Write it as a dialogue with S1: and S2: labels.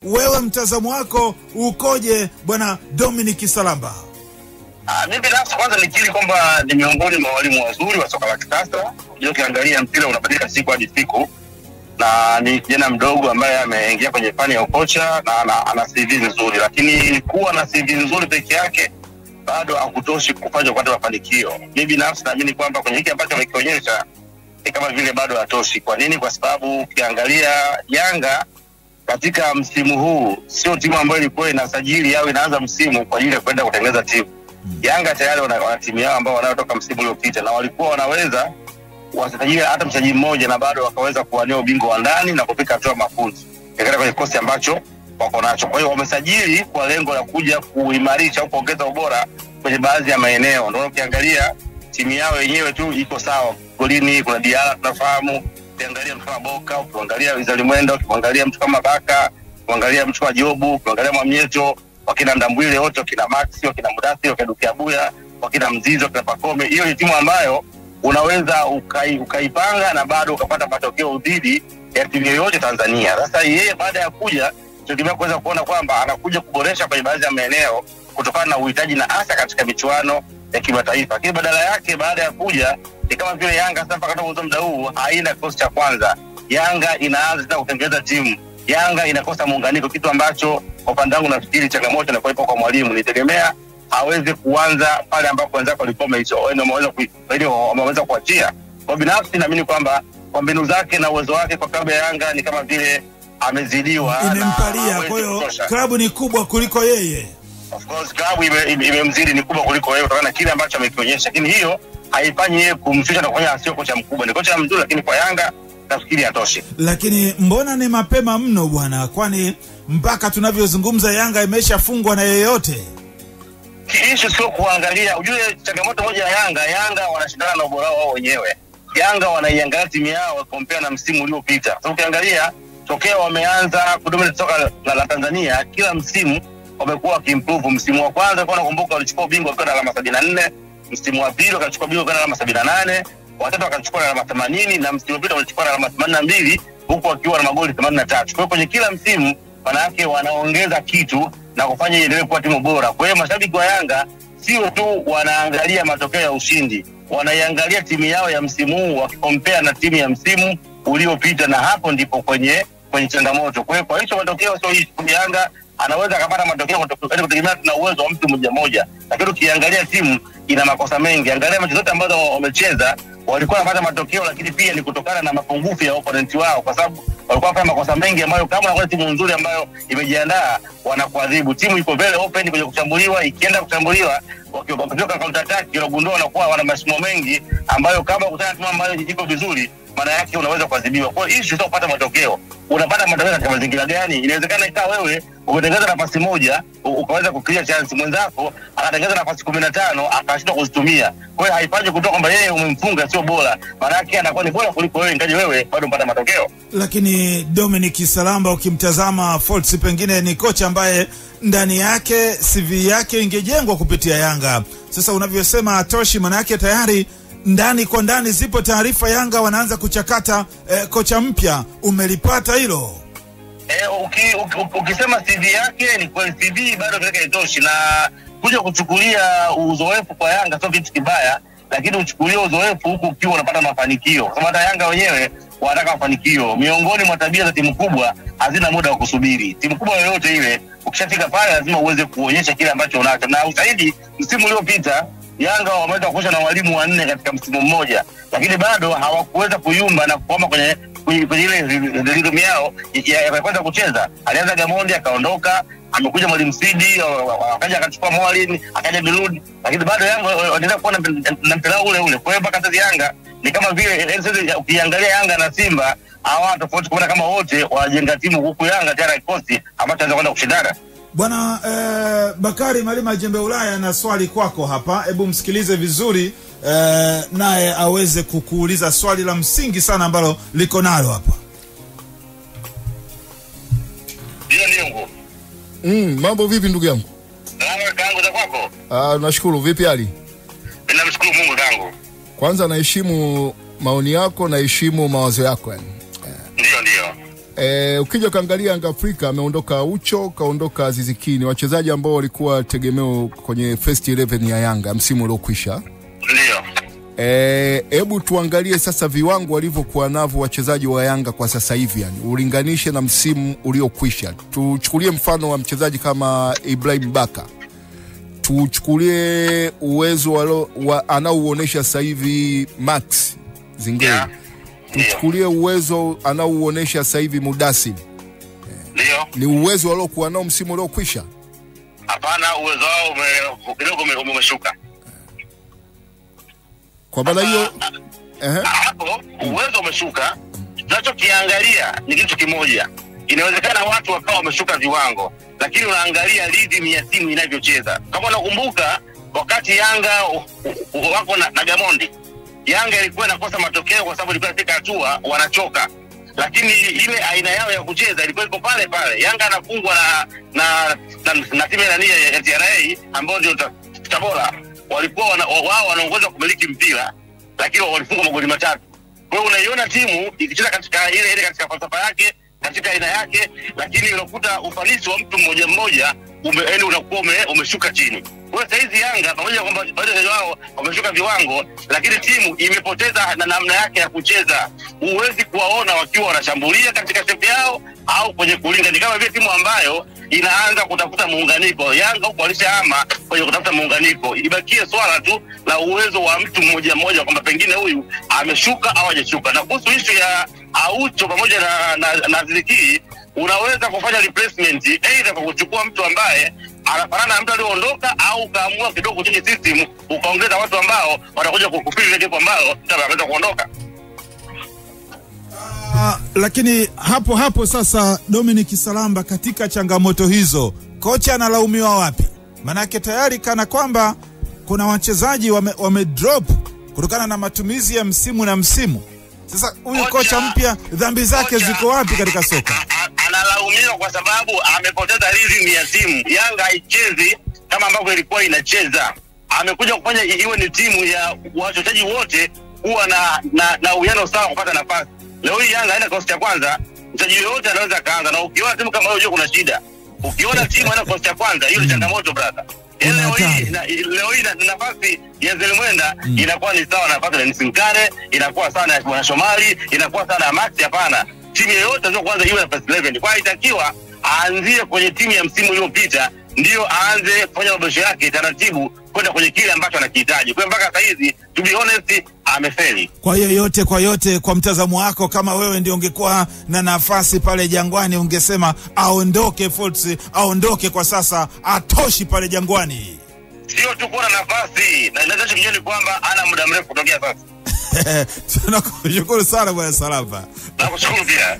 S1: wewe mtazamo wako ukoje bwana Dominic Salamba?
S2: Mimi binafsi kwanza nikiri kwamba ni miongoni mwa walimu wazuri wa soka la kisasa. Ukiangalia mpira unabadilika siku hadi siku, na ni kijana mdogo ambaye ameingia kwenye fani ya ukocha na ana CV nzuri, lakini kuwa na CV nzuri peke yake bado hakutoshi kufanya kupata mafanikio. Mimi binafsi naamini kwamba kwenye hiki ambacho amekionyesha ni kama vile bado hatoshi. Kwa nini? Kwa sababu ukiangalia Yanga katika msimu huu sio timu ambayo ilikuwa inasajili au inaanza msimu kwa ajili ya kwenda kutengeneza timu. Yanga tayari wana timu yao ambao wanaotoka msimu uliopita, na walikuwa wanaweza wasajili hata mchezaji mmoja na bado wakaweza kuwania ubingwa wa ndani na kufika hatua mafunzo katika kwenye kosi ambacho wako nacho. Kwa hiyo wamesajili kwa lengo la kuja kuimarisha au kuongeza ubora kwenye baadhi ya maeneo. Ndio ukiangalia timu yao yenyewe tu iko sawa. Golini kuna Diala tunafahamu, ukiangalia mtu kama Boka, ukiangalia Wizali Mwendo, ukiangalia mtu kama Baka, ukiangalia mtu kama Jobu, ukiangalia Mwamnyeto, wakina Ndambwile wote, wakina Maxi, wakina Mudathi, wakina Dukiabuya, wakina Mzizo, wakina Pakome. Hiyo ni timu ambayo unaweza ukaipanga na bado ukapata matokeo dhidi ya timu yoyote Tanzania. Sasa yeye baada ya kuja tunategemea kuweza kuona kwamba anakuja kuboresha kwenye baadhi ya maeneo kutokana na uhitaji na hasa katika michuano ya kimataifa. Lakini badala yake baada ya kuja ni kama vile Yanga sasa mpaka mwanzo muda huu haina kikosi cha kwanza. Yanga inaanza tena kutengeneza timu. Yanga inakosa muunganiko, kitu ambacho kwa upande wangu nafikiri changamoto na kwa mwalimu. Nitegemea aweze kuanza pale ambapo wenzake walikuwa wameweza kuachia. Kwa binafsi naamini kwamba kwa mbinu zake na uwezo wake kwa klabu ya Yanga ni kama vile amezidiwa,
S1: imempalia. Kwa hiyo klabu ni kubwa kuliko yeye.
S2: Of course klabu imemzidi, ni kubwa kuliko yeye kutokana na kile ambacho amekionyesha, lakini hiyo haifanyi yeye kumshusha na kufanya asio kocha mkubwa. Ni kocha mzuri, lakini kwa Yanga nafikiri hatoshi.
S1: Lakini mbona ni mapema mno bwana? Kwani mpaka tunavyozungumza Yanga imeshafungwa na yeyote.
S2: Kiisho sio kuangalia. Ujue changamoto moja ya Yanga wanashindana na ubora wao wenyewe. Yanga wanaiangalia timu yao compare na msimu uliopita. Sasa ukiangalia tokea wameanza kudominate soka la Tanzania, kila msimu wamekuwa wakiimprove. Msimu wa kwanza kwa nakumbuka walichukua ubingwa kwa alama 74, msimu wa pili wakachukua ubingwa kwa alama 78, watatu wakachukua alama 80, na msimu uliopita walichukua alama 82 huku wakiwa na magoli 83. Kwa hiyo kwenye kila msimu wanawake wanaongeza kitu na kufanya iendelee kuwa timu bora. Kwa hiyo mashabiki wa Yanga sio tu wanaangalia matokeo ya ushindi, wanaiangalia timu yao ya msimu huu wakikompea na timu ya msimu uliopita, na hapo ndipo kwenye changamoto. Kwa hiyo kwa hicho matokeo sio hii Yanga anaweza akapata matokeo kutegemea na uwezo wa mtu mmoja, lakini ukiangalia timu ina makosa mengi. Angalia mechi zote ambazo wamecheza walikuwa wanapata matokeo, lakini pia ni kutokana na mapungufu ya opponent wao, kwa sababu walikuwa wanafanya makosa mengi ambayo kama unakuwa timu nzuri ambayo imejiandaa wanakuadhibu. Timu iko very open kwenye kushambuliwa, ikienda kushambuliwa wakitoka counter attack unagundua wanakuwa wana mashimo mengi ambayo kama ukutana timu ambayo iko vizuri maana yake unaweza kuadhibiwa. Kwa hiyo issue sio kupata matokeo. Unapata matokeo katika mazingira gani? Inawezekana ikawa wewe umetengeneza nafasi moja ukaweza kuclear chance, mwenzako akatengeneza nafasi 15 akashindwa kuzitumia. Kwa hiyo haifanyi kutoka kwamba yeye umemfunga sio bora, maana yake anakuwa ni bora kuliko wewe ingaje wewe bado unapata matokeo.
S1: Lakini Dominic Salamba ukimtazama Folz pengine ni kocha ambaye ndani yake CV yake ingejengwa kupitia Yanga. Sasa unavyosema atoshi, maana yake tayari ndani kwa ndani zipo taarifa Yanga wanaanza kuchakata kocha mpya. Umelipata hilo?
S2: Ukisema CV yake ni kwa CV bado kile haitoshi, na kuja kuchukulia uzoefu kwa Yanga sio kitu kibaya, lakini uchukulie uzoefu huku ukiwa unapata mafanikio. Kwa sababu hata Yanga wenyewe wanataka mafanikio. Miongoni mwa tabia za timu kubwa hazina muda wa kusubiri. Timu kubwa yoyote ile ukishafika pale lazima uweze kuonyesha kile ambacho unacho. Na ushahidi msimu uliopita Yanga wameweza kuosha na walimu 4 katika msimu mmoja, lakini bado hawakuweza kuyumba na kuoma kwenye ile rhythm yao ya kwanza kucheza. Alianza Gamondi akaondoka, amekuja mwalimu Sidi, akaja akachukua Mwalimu, akaja Biludi, lakini bado Yanga wanaendelea kuwa na mpira ule. Kwa hiyo mpaka sasa Yanga ni kama vile ukiangalia Yanga na Simba hawa tofauti, kuona kama wote wajenga timu, huku Yanga tayari kikosi ambacho anaweza kwenda kushindana.
S1: Bwana Bakari Malima Jembe Ulaya na swali kwako hapa. Hebu msikilize vizuri naye aweze kukuuliza swali la msingi sana ambalo liko nalo hapa.
S2: Ndio.
S3: Mambo vipi ndugu yangu?
S2: Salama kangu, za kwako?
S3: Nashukuru. Vipi hali?
S2: Ninamshukuru Mungu kangu.
S3: Kwanza naheshimu maoni yako, naheshimu mawazo yako yani.
S2: Ndio.
S3: Ukija kaangalia Yanga Afrika ameondoka Ucho, kaondoka Aziz Ki, wachezaji ambao walikuwa tegemeo kwenye first 11 ya Yanga msimu uliokwisha.
S2: Ndio.
S3: Hebu tuangalie sasa viwango walivyokuwa navyo wachezaji wa Yanga kwa sasa hivi, yani ulinganishe na msimu uliokwisha. Tuchukulie mfano wa mchezaji kama Ibrahim Baka. Tuchukulie uwezo anaouonesha sasa hivi Max Zingeli. Yeah. Tuchukulie uwezo anaouonesha sasa hivi Mudassir.
S2: Ndio.
S3: Ni uwezo waliokuwa nao msimu uliokwisha?
S2: Hapana, uwezo wao kidogo umeshuka.
S3: Kwa maana hiyo
S2: hapo uwezo umeshuka. Tunachokiangalia ni kitu kimoja. Inawezekana watu wakawa wameshuka viwango, lakini unaangalia rhythm ya timu inavyocheza. Kama unakumbuka wakati Yanga wako na Gamondi, Yanga ilikuwa inakosa matokeo kwa sababu ilikuwa inafika hatua wanachoka. Lakini ile aina yao ya kucheza ilikuwa iko pale pale. Yanga anafungwa na timu ya TRA ambao ndio Tabora. Walikuwa wao wanaongoza kumiliki mpira, lakini walifunga magoli 3. Kwa hiyo unaiona timu ikicheza katika ile katika falsafa yake, katika aina yake, lakini unakuta ufanisi wa mtu mmoja mmoja unakuwa umeshuka chini. Kwa hiyo saizi Yanga pamoja kwamba baadhi wao wameshuka viwango, lakini timu imepoteza na namna yake ya kucheza. Huwezi kuwaona wakiwa wanashambulia katika shepu yao au kwenye kulinda. Ni kama vile timu ambayo inaanza kutafuta muunganiko. Yanga huko alishahama kwenye kutafuta muunganiko. Ibakie swala tu la uwezo wa mtu mmoja mmoja kwamba pengine huyu ameshuka au hajashuka. Na kuhusu issue ya Aucho pamoja na Aziz Ki, unaweza kufanya replacement either kwa kuchukua mtu ambaye anafanana na mtu aliyeondoka au kaamua kidogo kuchange system ukaongeza watu ambao watakuja kukupili ile kitu ambalo tutaweza kuondoka.
S1: Lakini hapo sasa Dominic Salamba, katika changamoto hizo kocha analaumiwa wapi? Manake tayari kana kwamba kuna wachezaji wame drop kutokana na matumizi ya msimu na msimu. Sasa huyu kocha mpya dhambi zake ziko wapi katika soka?
S2: Analaumiwa kwa sababu amepoteza rhythm ya timu. Yanga haichezi kama ambavyo ilikuwa inacheza. Amekuja kufanya iwe ni timu ya wachezaji wote kuwa na uwiano sawa kupata nafasi. Leo hii Yanga haina kosti ya kwanza, mchezaji yote anaweza kaanza, na ukiona timu kama hiyo kuna shida. Ukiona timu haina kosti ya kwanza, hiyo ni changamoto brother. Leo hii nafasi ya Zelimwenda inakuwa ni sawa na nafasi ya Nsinkane, inakuwa sawa na Bwana Shomari, inakuwa sawa na Max. Hapana, timu yoyote ndio kwanza iwe na first 11. Kwa hiyo itakiwa aanzie kwenye timu ya msimu uliopita, ndio aanze kufanya maboresho yake taratibu kwenda kwenye kile ambacho anakihitaji. Kwa mpaka sasa hizi to be honest amefeli.
S1: Kwa hiyo yote kwa mtazamo wako, kama wewe ndio ungekuwa na nafasi pale Jangwani, ungesema aondoke Folz, aondoke kwa sasa, atoshi pale Jangwani?
S2: Sio tu kuwa na nafasi, na inaweza kujioni kwamba ana muda mrefu kutokea sasa.
S1: Tunakushukuru sana Bwana Salamba.
S2: Nakushukuru pia.